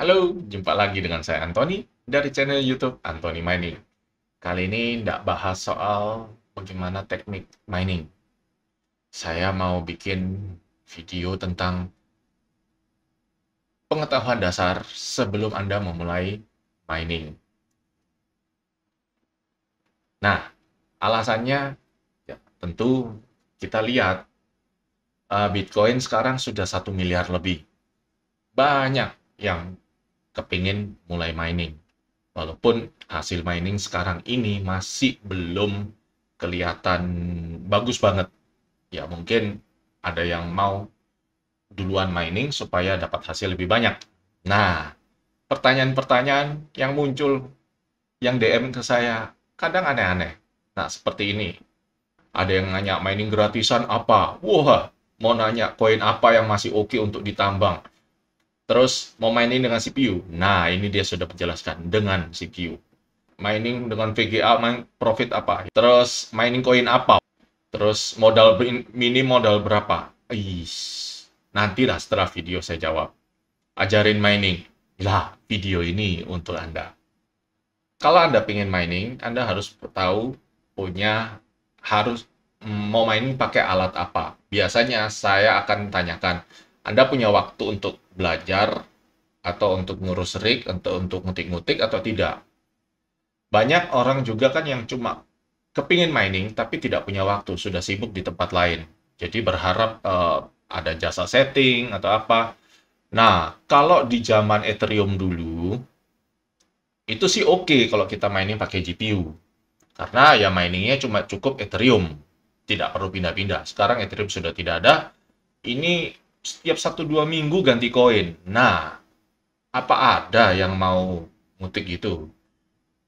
Halo, jumpa lagi dengan saya Anthony dari channel YouTube Anthony Mining. Kali ini tidak bahas soal bagaimana teknik mining. Saya mau bikin video tentang pengetahuan dasar sebelum Anda memulai mining. Nah, alasannya ya, tentu kita lihat Bitcoin sekarang sudah 1 miliar lebih. Banyak yang kepingin mulai mining. Walaupun hasil mining sekarang ini masih belum kelihatan bagus banget. Ya mungkin ada yang mau duluan mining supaya dapat hasil lebih banyak. Nah, pertanyaan-pertanyaan yang muncul, yang DM ke saya, kadang aneh-aneh. Nah, seperti ini. Ada yang nanya mining gratisan apa? Wah, mau nanya koin apa yang masih oke untuk ditambang. Terus mau mining dengan CPU. Nah, ini dia sudah menjelaskan dengan CPU. Mining dengan VGA, profit apa? Terus mining koin apa? Terus modal berapa? Is, nantilah setelah video saya jawab. Ajarin mining. Lah, video ini untuk Anda. Kalau Anda pengen mining, Anda harus tahu punya harus mau mining pakai alat apa. Biasanya saya akan tanyakan, Anda punya waktu untuk belajar atau untuk ngurus rig, atau untuk ngutik-ngutik atau tidak. Banyak orang juga kan yang cuma kepingin mining tapi tidak punya waktu, sudah sibuk di tempat lain. Jadi berharap ada jasa setting atau apa. Nah, kalau di zaman Ethereum dulu, itu sih oke kalau kita mining pakai GPU. Karena ya miningnya cuma cukup Ethereum. Tidak perlu pindah-pindah. Sekarang Ethereum sudah tidak ada. Ini setiap 1-2 minggu ganti koin. Nah, apa ada yang mau ngutik gitu?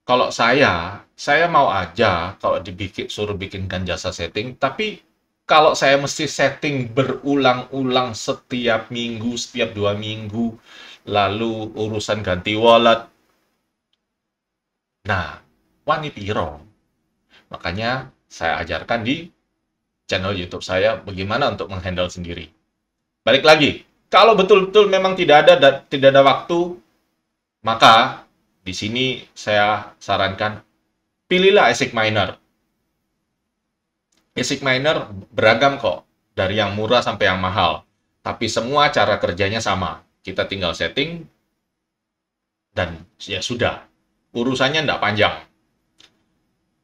Kalau saya mau aja kalau suruh bikinkan jasa setting, tapi kalau saya mesti setting berulang-ulang setiap minggu, setiap 2 minggu, lalu urusan ganti wallet, nah, wani piro. Makanya saya ajarkan di channel YouTube saya bagaimana untuk menghandle sendiri. Balik lagi, kalau betul-betul memang tidak ada waktu, maka di sini saya sarankan pilihlah ASIC miner. ASIC miner beragam kok, dari yang murah sampai yang mahal. Tapi semua cara kerjanya sama. Kita tinggal setting, dan ya sudah. Urusannya tidak panjang.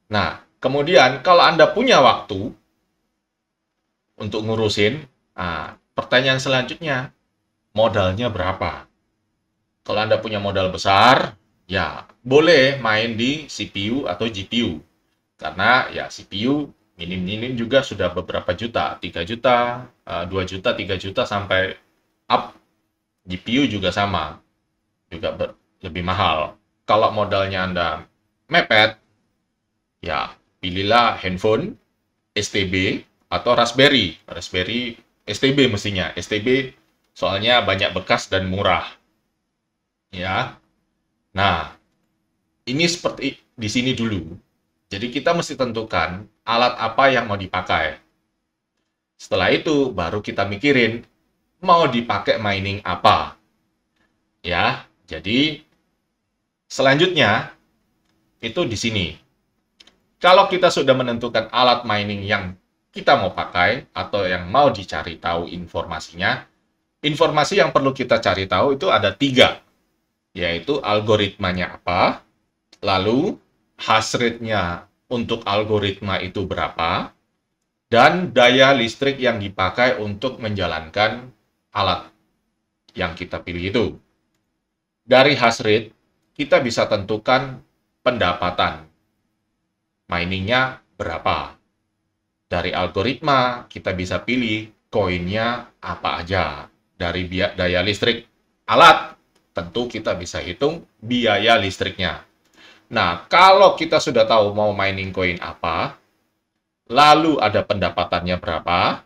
Nah, kemudian kalau Anda punya waktu untuk ngurusin, pertanyaan selanjutnya, modalnya berapa? Kalau Anda punya modal besar, ya boleh main di CPU atau GPU. Karena ya CPU minim-minim juga sudah beberapa juta, 3 juta, 2 juta, 3 juta sampai up. GPU juga sama, juga lebih mahal. Kalau modalnya Anda mepet, ya pilihlah handphone STB atau Raspberry. Raspberry STB mestinya. STB soalnya banyak bekas dan murah. Ya. Nah, ini seperti di sini dulu. Jadi kita mesti tentukan alat apa yang mau dipakai. Setelah itu baru kita mikirin mau dipakai mining apa. Ya. Jadi selanjutnya itu di sini. Kalau kita sudah menentukan alat mining yang kita mau pakai atau yang mau dicari tahu informasinya, informasi yang perlu kita cari tahu itu ada 3, yaitu algoritmanya apa, lalu hash rate-nya untuk algoritma itu berapa, dan daya listrik yang dipakai untuk menjalankan alat yang kita pilih itu. Dari hash rate, kita bisa tentukan pendapatan. Miningnya berapa. Dari algoritma, kita bisa pilih koinnya apa aja. Dari daya listrik alat, tentu kita bisa hitung biaya listriknya. Nah, kalau kita sudah tahu mau mining koin apa, lalu ada pendapatannya berapa,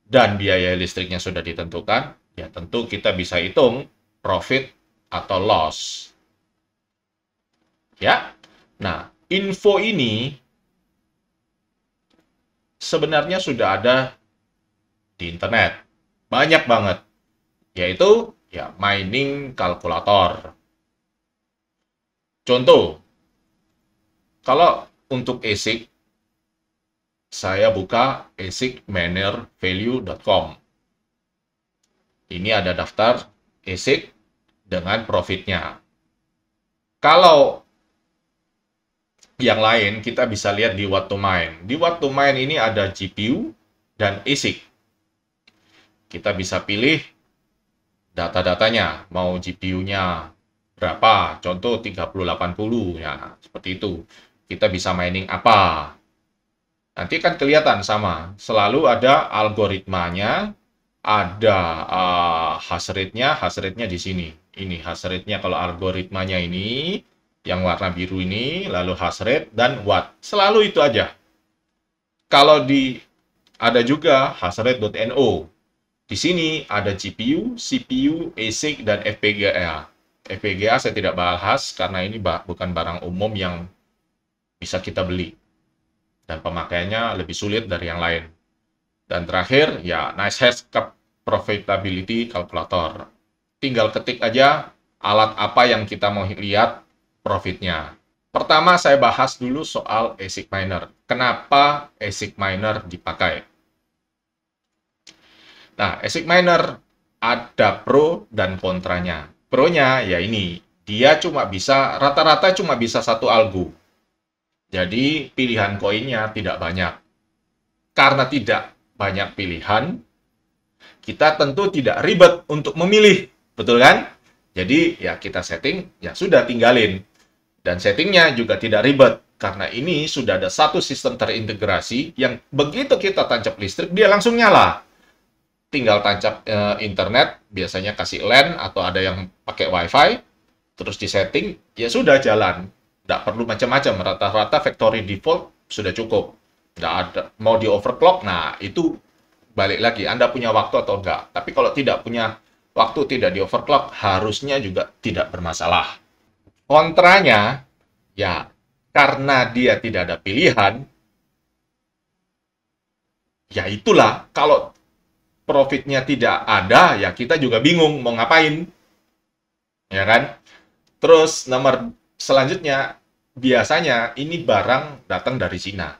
dan biaya listriknya sudah ditentukan, ya tentu kita bisa hitung profit atau loss. Ya, nah info ini sebenarnya sudah ada di internet. Banyak banget. Yaitu ya mining kalkulator. Contoh, kalau untuk ASIC, saya buka asicminervalue.com. Ini ada daftar ASIC dengan profitnya. Kalau yang lain, kita bisa lihat di What to Mine. Di What to Mine ini ada GPU dan ASIC. Kita bisa pilih data-datanya, mau GPU-nya berapa, contoh 3080, ya seperti itu. Kita bisa mining apa. Nanti kan kelihatan sama, selalu ada algoritmanya, ada hash rate-nya di sini. Ini hash rate-nya kalau algoritmanya ini, yang warna biru ini, lalu hash rate dan watt. Selalu itu aja. Kalau ada juga hashrate.no. Di sini ada GPU, CPU, ASIC, dan FPGA. FPGA saya tidak bahas karena ini bukan barang umum yang bisa kita beli. Dan pemakaiannya lebih sulit dari yang lain. Dan terakhir, ya NiceHash Profitability Calculator. Tinggal ketik aja alat apa yang kita mau lihat profitnya. Pertama, saya bahas dulu soal ASIC miner. Kenapa ASIC miner dipakai? Nah, ASIC miner ada pro dan kontranya. Pro-nya ya ini, dia rata-rata cuma bisa satu algo. Jadi, pilihan koinnya tidak banyak. Karena tidak banyak pilihan, kita tentu tidak ribet untuk memilih. Betul kan? Jadi, ya kita setting, ya sudah tinggalin. Dan settingnya juga tidak ribet. Karena ini sudah ada satu sistem terintegrasi yang begitu kita tancap listrik, dia langsung nyala. Tinggal tancap internet, biasanya kasih LAN atau ada yang pakai WiFi, terus di setting, ya sudah jalan. Nggak perlu macam-macam, rata-rata factory default sudah cukup. Nggak ada, mau di overclock, nah itu balik lagi, Anda punya waktu atau enggak. Tapi kalau tidak punya waktu, tidak di overclock, harusnya juga tidak bermasalah. Kontranya, ya karena dia tidak ada pilihan, ya itulah, kalau profitnya tidak ada, ya kita juga bingung mau ngapain. Ya kan? Terus nomor selanjutnya, biasanya ini barang datang dari Cina.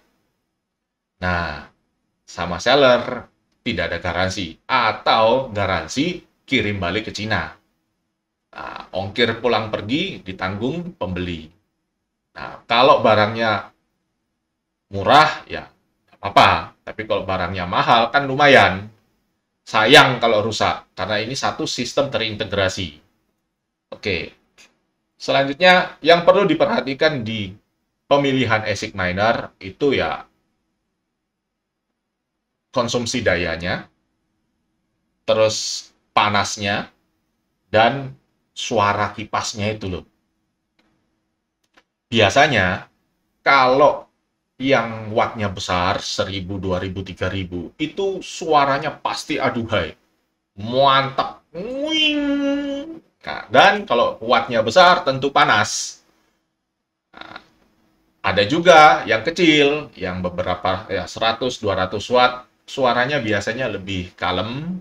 Nah, sama seller tidak ada garansi. Atau garansi kirim balik ke Cina. Nah, ongkir pulang pergi ditanggung pembeli. Nah, kalau barangnya murah, ya apa-apa. Tapi kalau barangnya mahal, kan lumayan. Sayang kalau rusak, karena ini satu sistem terintegrasi. Oke, selanjutnya yang perlu diperhatikan di pemilihan ASIC miner itu ya konsumsi dayanya, terus panasnya, dan suara kipasnya itu loh. Biasanya kalau yang wattnya besar, 1000, 2000, 3000, itu suaranya pasti aduhai. Mantap. Nah, dan kalau wattnya besar, tentu panas. Nah, ada juga yang kecil, yang beberapa ya 100, 200 watt, suaranya biasanya lebih kalem,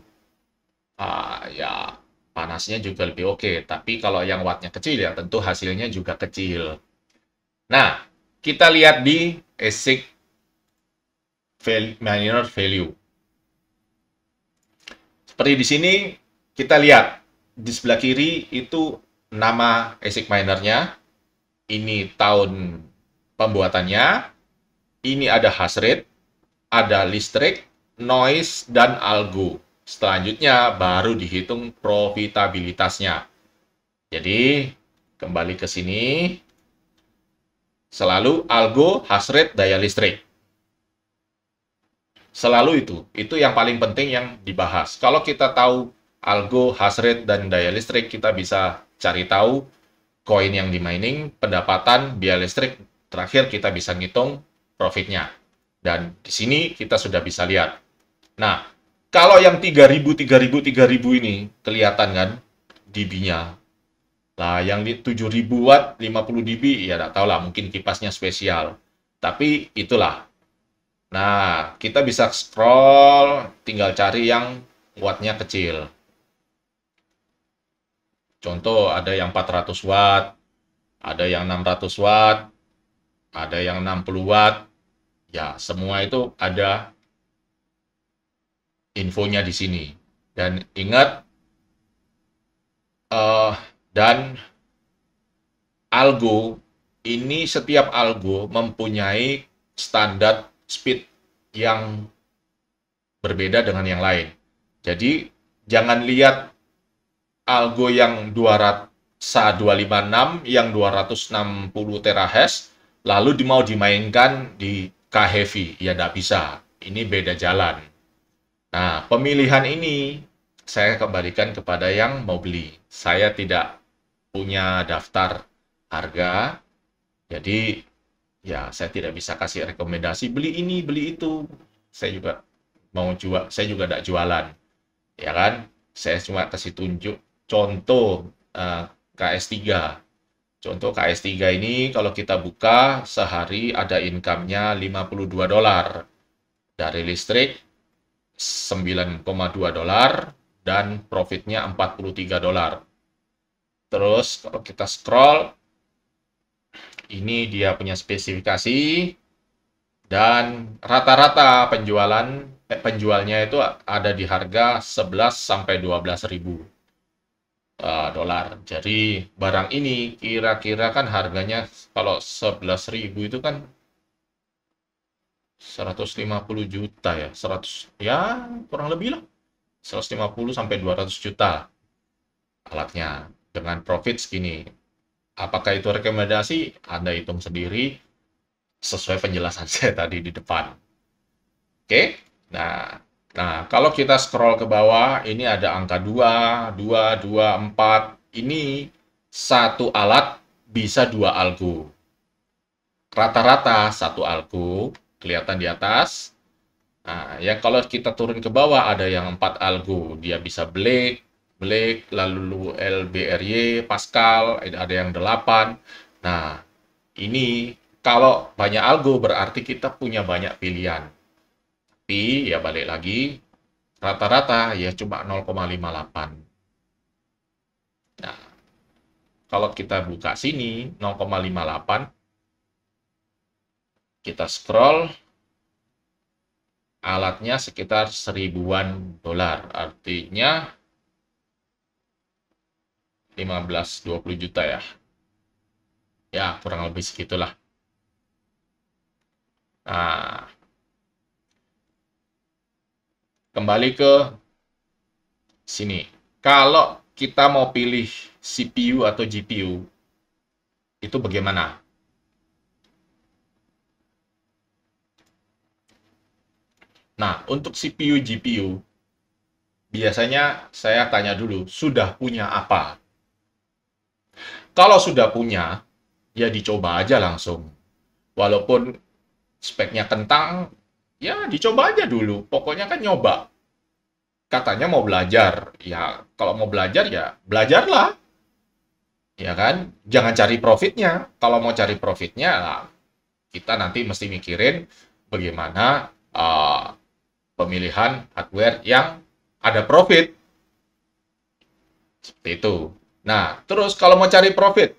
ya panasnya juga lebih oke. Tapi kalau yang wattnya kecil ya tentu hasilnya juga kecil. Nah, kita lihat di ASIC miner value. Seperti di sini, kita lihat di sebelah kiri itu nama ASIC minernya, ini tahun pembuatannya, ini ada hash rate, ada listrik, noise, dan algo. Selanjutnya baru dihitung profitabilitasnya. Jadi, kembali ke sini, selalu algo, hash rate, daya listrik. Selalu itu yang paling penting yang dibahas. Kalau kita tahu algo, hash rate, dan daya listrik, kita bisa cari tahu koin yang di mining, pendapatan, biaya listrik, terakhir kita bisa ngitung profitnya. Dan di sini kita sudah bisa lihat. Nah, kalau yang 3000, 3000, 3000 ini kelihatan kan dB-nya. Nah, yang di 7000 watt, 50 dB, ya nggak tahu lah, mungkin kipasnya spesial. Tapi itulah. Nah, kita bisa scroll, tinggal cari yang wattnya kecil. Contoh ada yang 400 watt, ada yang 600 watt, ada yang 60 watt. Ya, semua itu ada infonya di sini. Dan ingat, eh dan algo ini setiap algo mempunyai standar speed yang berbeda dengan yang lain. Jadi jangan lihat algo yang 200 SHA-256 yang 260 terahertz lalu mau dimainkan di K-Heavy. Ya tidak bisa. Ini beda jalan. Nah, pemilihan ini saya kembalikan kepada yang mau beli. Saya tidak punya daftar harga, jadi ya saya tidak bisa kasih rekomendasi beli ini, beli itu. Saya juga mau jual, saya juga tidak jualan, ya kan? Saya cuma kasih tunjuk contoh KS3. Contoh KS3 ini kalau kita buka sehari ada income-nya $52 dari listrik, 9,2 dolar dan profitnya $43. Terus kalau kita scroll, ini dia punya spesifikasi dan rata-rata penjualnya itu ada di harga 11 sampai 12 ribu dolar. Jadi barang ini kira-kira kan harganya kalau 11 ribu itu kan 150 juta ya, 100 ya kurang lebih lah. 150 sampai 200 juta alatnya dengan profit segini. Apakah itu rekomendasi? Anda hitung sendiri sesuai penjelasan saya tadi di depan. Oke? Nah, kalau kita scroll ke bawah, ini ada angka 2, 2, 2, 4. Ini satu alat bisa dua algo. Rata-rata satu algo, kelihatan di atas. Nah, ya kalau kita turun ke bawah, ada yang 4 algo. Dia bisa Blake, lalu LBRY, Pascal, ada yang 8. Nah, ini kalau banyak algo berarti kita punya banyak pilihan. Tapi ya balik lagi, rata-rata ya cuma 0,58. Nah, kalau kita buka sini 0,58, kita scroll, alatnya sekitar $1.000-an. Artinya 15-20 juta ya. Ya, kurang lebih segitulah. Nah, kembali ke sini. Kalau kita mau pilih CPU atau GPU, itu bagaimana? Nah, untuk CPU, GPU, biasanya saya tanya dulu, sudah punya apa? Kalau sudah punya, ya dicoba aja langsung. Walaupun speknya kentang, ya dicoba aja dulu. Pokoknya kan nyoba. Katanya mau belajar. Ya, kalau mau belajar ya belajarlah. Ya kan? Jangan cari profitnya. Kalau mau cari profitnya, nah, kita nanti mesti mikirin bagaimana pemilihan hardware yang ada profit. Seperti itu. Nah, terus kalau mau cari profit,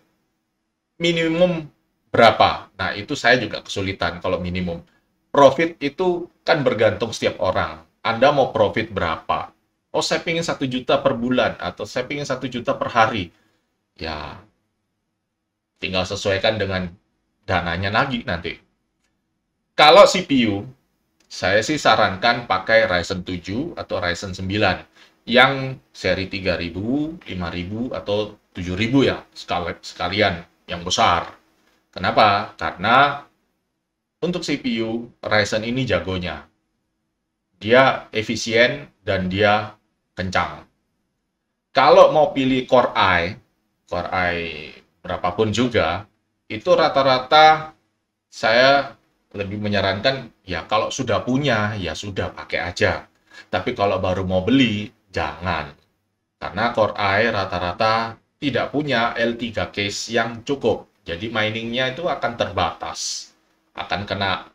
minimum berapa? Nah, itu saya juga kesulitan kalau minimum. Profit itu kan bergantung setiap orang. Anda mau profit berapa? Oh, saya ingin 1 juta per bulan, atau saya ingin 1 juta per hari. Ya, tinggal sesuaikan dengan dananya lagi nanti. Kalau CPU, saya sih sarankan pakai Ryzen 7 atau Ryzen 9 yang seri 3000, 5000 atau 7000 ya, sekalian yang besar. Kenapa? Karena untuk CPU, Ryzen ini jagonya. Dia efisien dan dia kencang. Kalau mau pilih Core i berapapun juga, itu rata-rata saya lebih menyarankan ya kalau sudah punya ya sudah pakai aja. Tapi kalau baru mau beli jangan. Karena Core i rata-rata tidak punya L3 case yang cukup. Jadi miningnya itu akan terbatas. Akan kena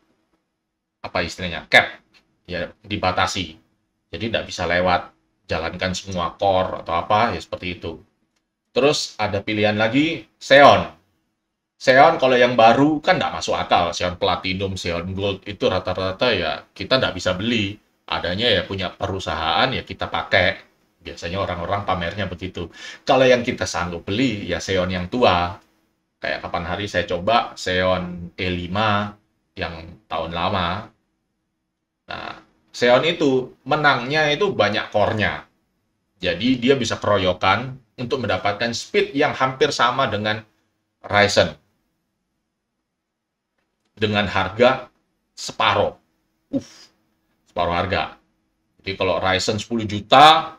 apa istilahnya? Cap. Ya dibatasi. Jadi tidak bisa lewat jalankan semua core atau apa ya seperti itu. Terus ada pilihan lagi, Xeon. Xeon kalau yang baru kan nggak masuk akal. Xeon Platinum, Xeon Gold itu rata-rata ya kita nggak bisa beli. Adanya ya punya perusahaan ya kita pakai. Biasanya orang-orang pamernya begitu. Kalau yang kita sanggup beli ya Xeon yang tua. Kayak kapan hari saya coba Xeon E5 yang tahun lama. Nah, Xeon itu menangnya itu banyak core-nya. Jadi dia bisa keroyokan untuk mendapatkan speed yang hampir sama dengan Ryzen dengan harga separuh. Separuh harga. Jadi kalau Ryzen 10 juta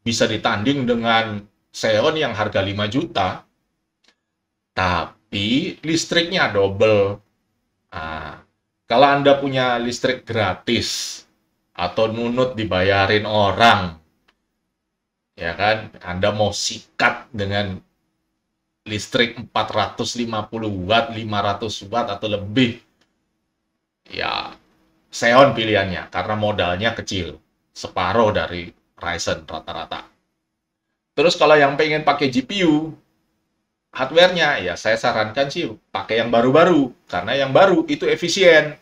bisa ditanding dengan Xeon yang harga 5 juta, tapi listriknya double. Nah, kalau Anda punya listrik gratis atau nunut dibayarin orang, ya kan, Anda mau sikat dengan listrik 450 watt, 500 watt atau lebih, ya Xeon pilihannya karena modalnya kecil, separuh dari Ryzen rata-rata. Terus kalau yang pengen pakai GPU, hardware-nya ya saya sarankan sih pakai yang baru-baru karena yang baru itu efisien,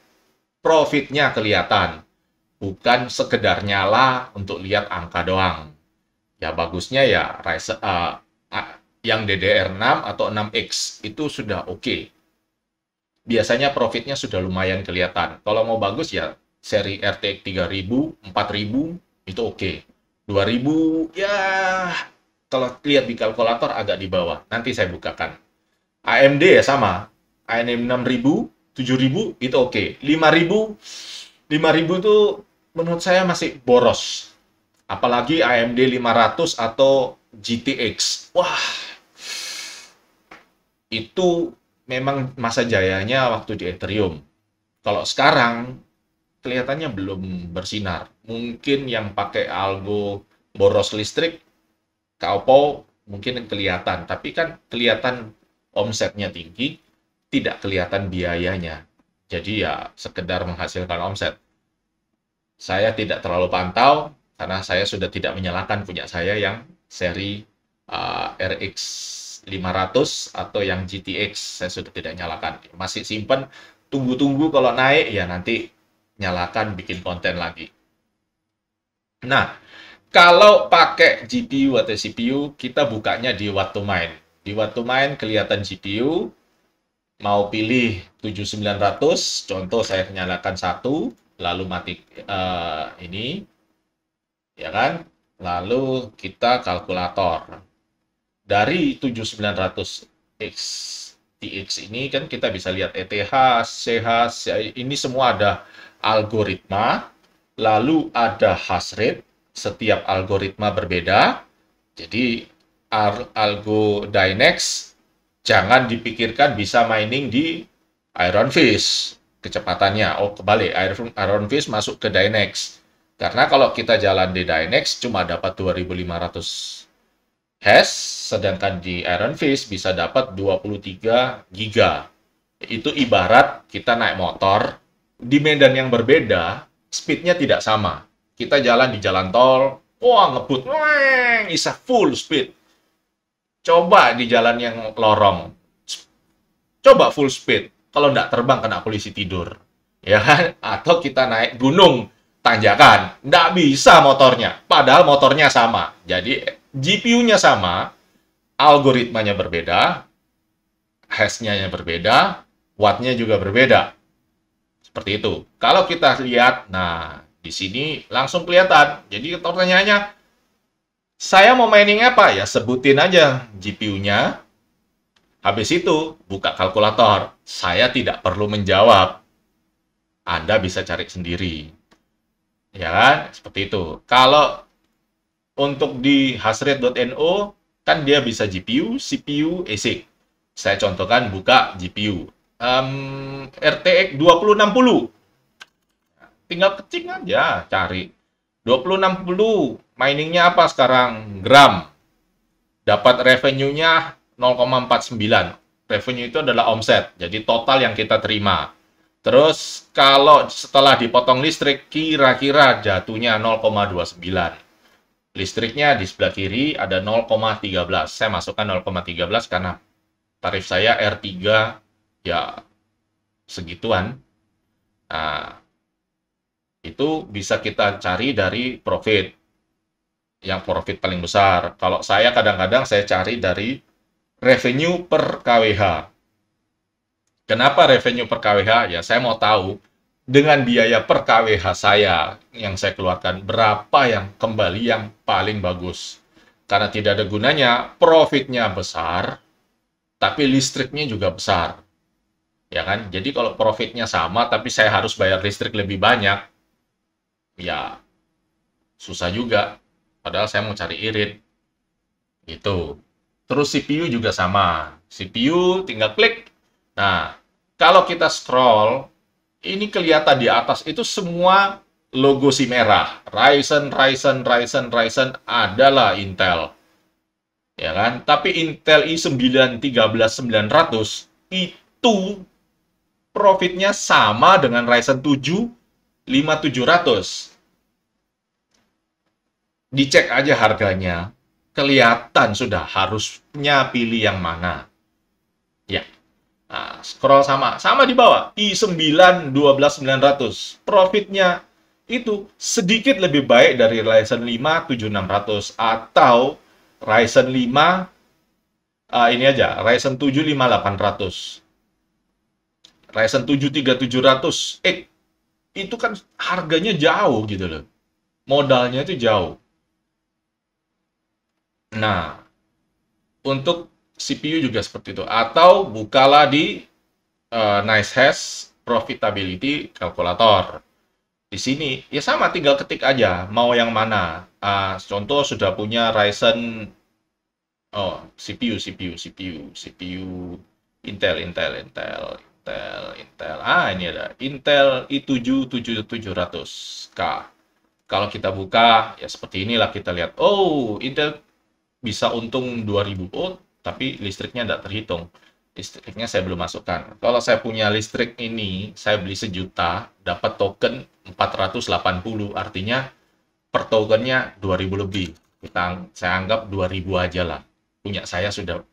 profitnya kelihatan, bukan sekedar nyala untuk lihat angka doang. Ya bagusnya ya Ryzen yang DDR6 atau 6X itu sudah oke. Biasanya profitnya sudah lumayan kelihatan. Kalau mau bagus ya seri RTX 3000, 4000 itu oke. 2000 ya kalau lihat di kalkulator agak di bawah. Nanti saya bukakan. AMD ya sama. AMD 6000, 7000 itu oke. 5000 itu menurut saya masih boros. Apalagi AMD 500 atau GTX. Wah, itu memang masa jayanya waktu di Ethereum. Kalau sekarang kelihatannya belum bersinar. Mungkin yang pakai algo boros listrik, Kaupo mungkin kelihatan. Tapi kan kelihatan omsetnya tinggi, tidak kelihatan biayanya. Jadi ya sekedar menghasilkan omset. Saya tidak terlalu pantau, karena saya sudah tidak menyalakan punya saya yang seri RX 500 atau yang GTX. Saya sudah tidak nyalakan. Masih simpan, tunggu-tunggu kalau naik, ya nanti nyalakan bikin konten lagi. Nah, kalau pakai GPU atau CPU, kita bukanya di What to Mine. Di What to Mine kelihatan GPU, mau pilih 7900, contoh saya nyalakan satu, lalu mati ini, ya kan? Lalu kita kalkulator. Dari 7900X TX ini kan kita bisa lihat ETH, CH, ini semua ada algoritma, lalu ada hash rate, setiap algoritma berbeda. Jadi algo Dynex jangan dipikirkan bisa mining di Iron Fist kecepatannya. Oh, kebalik, Iron Fist masuk ke Dynex. Karena kalau kita jalan di Dynex cuma dapat 2500 hash, sedangkan di Iron Fist bisa dapat 23 giga. Itu ibarat kita naik motor, di medan yang berbeda, speednya tidak sama. Kita jalan di jalan tol, wah ngebut, bisa full speed. Coba di jalan yang lorong, coba full speed. Kalau nggak terbang kena polisi tidur, ya kan? Atau kita naik gunung, tanjakan, nggak bisa motornya, padahal motornya sama. Jadi GPU-nya sama, algoritmanya berbeda, hash-nya berbeda, watt-nya juga berbeda. Seperti itu. Kalau kita lihat, nah di sini langsung kelihatan. Jadi pertanyaannya, saya mau mining apa? Ya sebutin aja GPU-nya. Habis itu buka kalkulator. Saya tidak perlu menjawab. Anda bisa cari sendiri. Ya kan? Seperti itu. Kalau untuk di hashrate.no, kan dia bisa GPU, CPU, ASIC. Saya contohkan buka GPU. RTX 2060. Tinggal ketik aja, cari. 2060, miningnya apa sekarang? Gram. Dapat revenue-nya 0,49. Revenue itu adalah omset, jadi total yang kita terima. Terus kalau setelah dipotong listrik, kira-kira jatuhnya 0,29. Listriknya di sebelah kiri ada 0,13. Saya masukkan 0,13 karena tarif saya R3 ya segituan. Nah, itu bisa kita cari dari profit. Yang profit paling besar. Kalau saya kadang-kadang saya cari dari revenue per KWH. Kenapa revenue per KWH? Ya, saya mau tahu dengan biaya per KWH saya yang saya keluarkan, berapa yang kembali yang paling bagus. Karena tidak ada gunanya, profitnya besar, tapi listriknya juga besar. Ya kan? Jadi kalau profitnya sama, tapi saya harus bayar listrik lebih banyak, ya susah juga. Padahal saya mau cari irit. Gitu. Terus CPU juga sama. CPU tinggal klik. Nah, kalau kita scroll, ini kelihatan di atas itu semua logo si merah. Ryzen, Ryzen, Ryzen, Ryzen adalah Intel. Ya kan? Tapi Intel i9 13900 itu profitnya sama dengan Ryzen 7 5700. Dicek aja harganya. Kelihatan sudah harusnya pilih yang mana. Ya. Nah, scroll sama di bawah. i9 12900. Profitnya itu sedikit lebih baik dari Ryzen 5 7600 atau Ryzen 5 ini aja, Ryzen 7 5800. Ryzen 7 3700X itu kan harganya jauh gitu loh. Modalnya itu jauh. Nah, untuk CPU juga seperti itu. Atau bukalah di NiceHash Profitability Calculator. Di sini, ya sama, tinggal ketik aja, mau yang mana. Contoh sudah punya Ryzen, CPU, Intel. Ini ada Intel i7 7700K. Kalau kita buka, ya seperti inilah kita lihat. Oh, Intel bisa untung 2000. Oh, tapi listriknya tidak terhitung. Listriknya saya belum masukkan. Kalau saya punya listrik ini, saya beli 1 juta, dapat token 480. Artinya per tokennya 2000 lebih. Saya anggap 2000 aja lah. Punya saya sudah.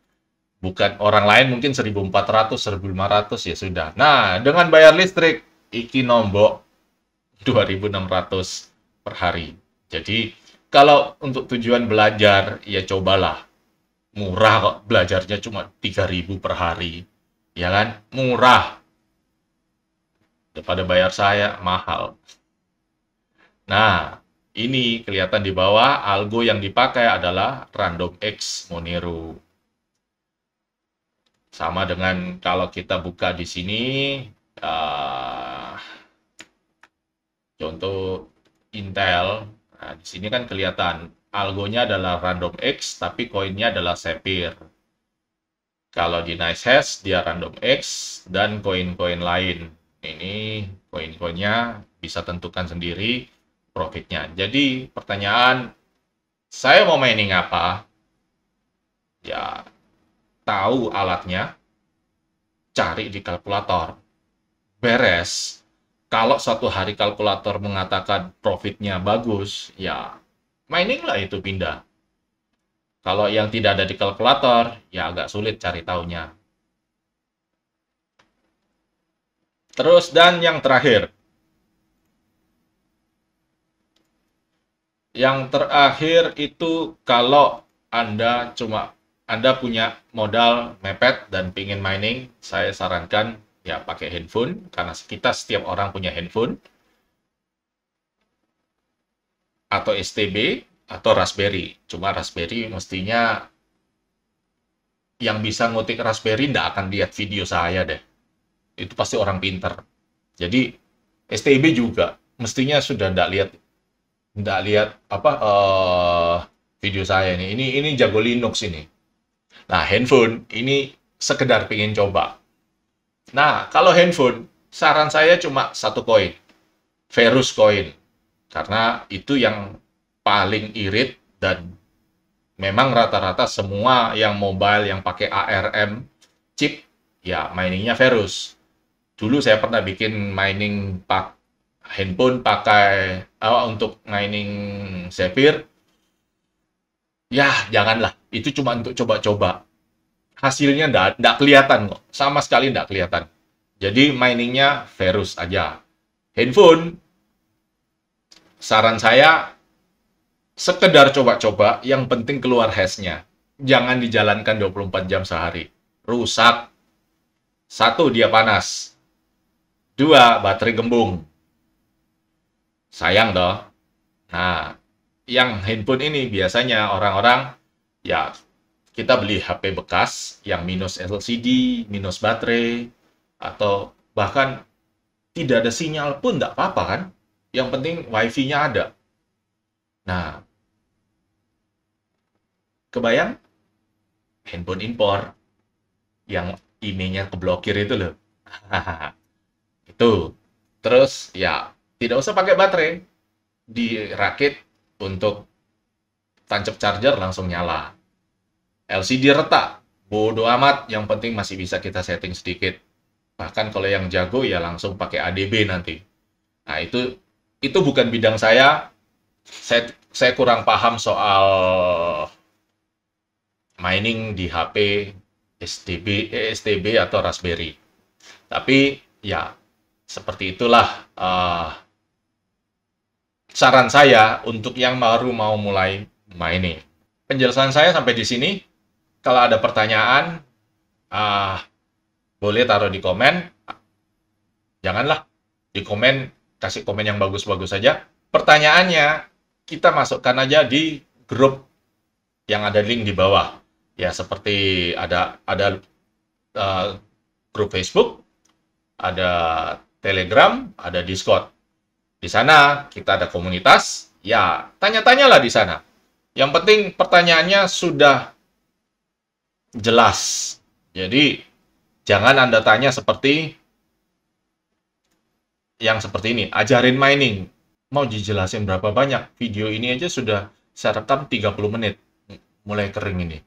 Bukan orang lain mungkin 1400, 1500 ya sudah. Nah, dengan bayar listrik, iki nombok 2600 per hari. Jadi, kalau untuk tujuan belajar, ya cobalah. Murah kok, belajarnya cuma 3000 per hari. Ya kan? Murah. Daripada bayar saya, mahal. Nah, ini kelihatan di bawah, algo yang dipakai adalah RandomX Monero. Sama dengan kalau kita buka di sini, contoh Intel. Nah, di sini kan kelihatan algonya adalah RandomX, tapi koinnya adalah Sapphire. Kalau di NiceHash, dia RandomX dan koin-koin lain. Ini koin-koinnya bisa tentukan sendiri profitnya. Jadi, pertanyaan, saya mau mining apa? Ya, tahu alatnya, cari di kalkulator. Beres. Kalau suatu hari kalkulator mengatakan profitnya bagus, ya mining lah itu pindah. Kalau yang tidak ada di kalkulator, ya agak sulit cari taunya. Terus, dan yang terakhir. Yang terakhir itu kalau Anda punya modal mepet dan pingin mining, saya sarankan ya pakai handphone, karena kita setiap orang punya handphone, atau STB, atau Raspberry. Cuma Raspberry mestinya yang bisa ngutik Raspberry nggak akan lihat video saya deh. Itu pasti orang pinter. Jadi STB juga mestinya sudah nggak lihat apa video saya ini. Ini jago Linux ini. Nah, handphone ini sekedar pengen coba. Nah, kalau handphone, saran saya cuma satu koin, Verus Coin, karena itu yang paling irit dan memang rata-rata semua yang mobile yang pakai ARM chip, ya miningnya Verus. Dulu saya pernah bikin mining handphone pakai untuk mining Sapphire, Ya, janganlah. Itu cuma untuk coba-coba. Hasilnya nggak kelihatan kok. Sama sekali nggak kelihatan. Jadi miningnya Verus aja. Handphone, saran saya sekedar coba-coba, yang penting keluar hash-nya. Jangan dijalankan 24 jam sehari. Rusak. Satu, dia panas. Dua, baterai gembung. Sayang toh. Nah, yang handphone ini biasanya orang-orang, ya kita beli HP bekas yang minus LCD, minus baterai, atau bahkan tidak ada sinyal pun nggak apa-apa kan. Yang penting wifi-nya ada. Nah, kebayang handphone impor yang IMEI-nya keblokir itu loh. Itu. Terus ya tidak usah pakai baterai. Dirakit untuk tancap charger langsung nyala. LCD retak. Bodoh amat, yang penting masih bisa kita setting sedikit. Bahkan kalau yang jago ya langsung pakai ADB nanti. Nah, itu bukan bidang saya. Saya kurang paham soal mining di HP STB atau Raspberry. Tapi ya seperti itulah saran saya untuk yang baru mau mulai mining. Penjelasan saya sampai di sini. Kalau ada pertanyaan, boleh taruh di komen. Janganlah di komen, kasih komen yang bagus-bagus saja. Pertanyaannya, kita masukkan aja di grup yang ada link di bawah. Ya, seperti ada grup Facebook, ada Telegram, ada Discord. Di sana kita ada komunitas, ya tanya-tanyalah di sana. Yang penting pertanyaannya sudah jelas. Jadi, jangan Anda tanya seperti yang seperti ini, ajarin mining. Mau dijelasin berapa banyak? Video ini aja sudah saya rekam 30 menit. Mulai kering ini.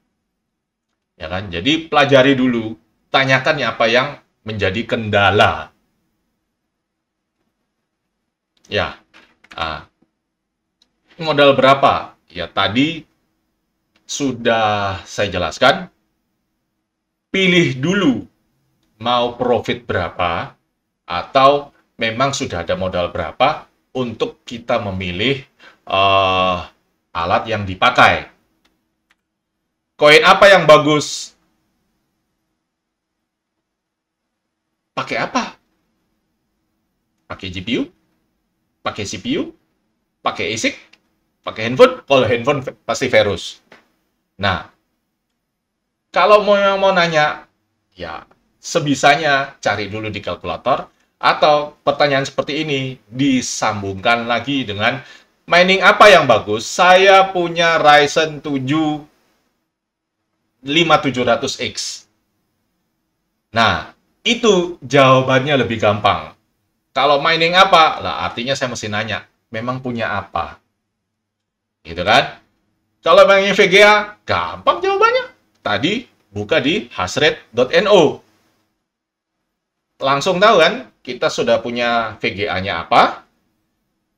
Ya kan? Jadi pelajari dulu, tanyakan apa yang menjadi kendala. Ya. Modal berapa? Ya tadi sudah saya jelaskan. Pilih dulu mau profit berapa atau memang sudah ada modal berapa untuk kita memilih alat yang dipakai. Koin apa yang bagus? Pakai apa? Pakai GPU? Pakai CPU? Pakai ASIC? Pakai handphone? Kalau handphone pasti Verus. Nah, kalau mau nanya, ya sebisanya cari dulu di kalkulator, atau pertanyaan seperti ini disambungkan lagi dengan mining apa yang bagus. Saya punya Ryzen 7 5700X. Nah, itu jawabannya lebih gampang. Kalau mining apa? Lah, artinya saya mesti nanya, memang punya apa? Gitu kan? Kalau mining VGA, gampang jawabannya. Tadi buka di hashrate.no. Langsung tahu kan, kita sudah punya VGA-nya apa,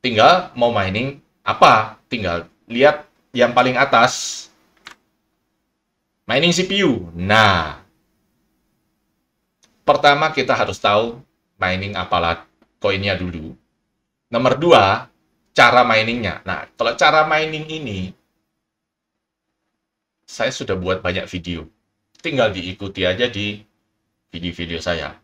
tinggal mau mining apa. Tinggal lihat yang paling atas, mining CPU. Nah, pertama kita harus tahu mining apalah koinnya dulu. Nomor dua, cara miningnya. Nah, kalau cara mining ini, saya sudah buat banyak video. Tinggal diikuti aja di video-video saya.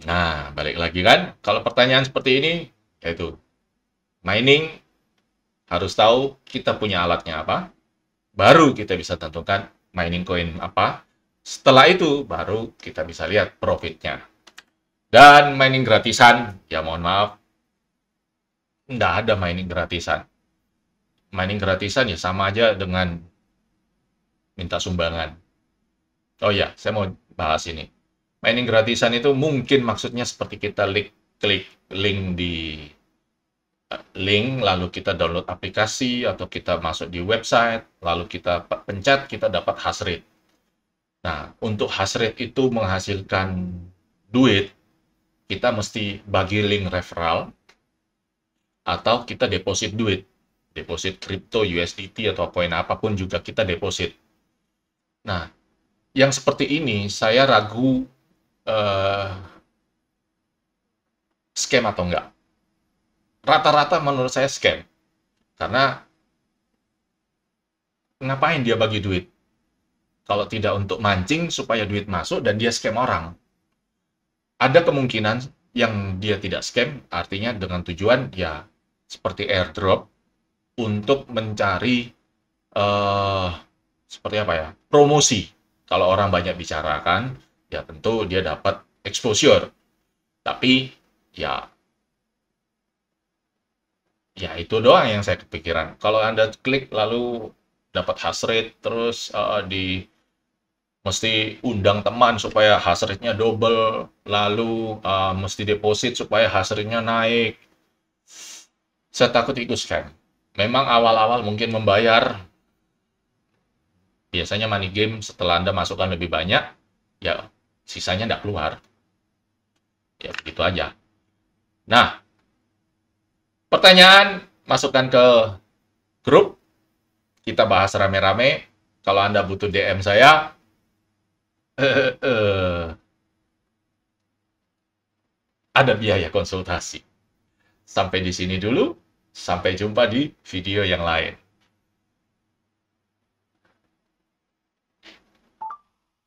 Nah, balik lagi kan, kalau pertanyaan seperti ini, yaitu mining harus tahu kita punya alatnya apa, baru kita bisa tentukan mining coin apa. Setelah itu, baru kita bisa lihat profitnya. Dan mining gratisan, ya mohon maaf, nggak ada mining gratisan. Mining gratisan ya sama aja dengan minta sumbangan. Oh ya, saya mau bahas ini. Mining gratisan itu mungkin maksudnya seperti kita klik link di link, lalu kita download aplikasi, atau kita masuk di website, lalu kita pencet, kita dapat hash rate. Nah, untuk hash rate itu menghasilkan duit, kita mesti bagi link referral, atau kita deposit duit. Deposit kripto, USDT, atau koin apapun juga kita deposit. Nah, yang seperti ini saya ragu scam atau enggak. Rata-rata menurut saya scam. Karena ngapain dia bagi duit? Kalau tidak untuk mancing supaya duit masuk dan dia scam orang. Ada kemungkinan yang dia tidak scam, artinya dengan tujuan ya seperti airdrop untuk mencari seperti apa ya, promosi. Kalau orang banyak bicarakan, ya tentu dia dapat exposure. Tapi ya itu doang yang saya kepikiran. Kalau Anda klik lalu dapat hash rate, terus mesti undang teman supaya hash rate-nya double, lalu mesti deposit supaya hash rate-nya naik. Saya takut itu scam. Memang awal-awal mungkin membayar, biasanya money game setelah Anda masukkan lebih banyak, ya sisanya nggak keluar. Ya begitu aja. Nah, pertanyaan masukkan ke grup, kita bahas rame-rame. Kalau Anda butuh DM saya, ada biaya konsultasi. Sampai di sini dulu, sampai jumpa di video yang lain.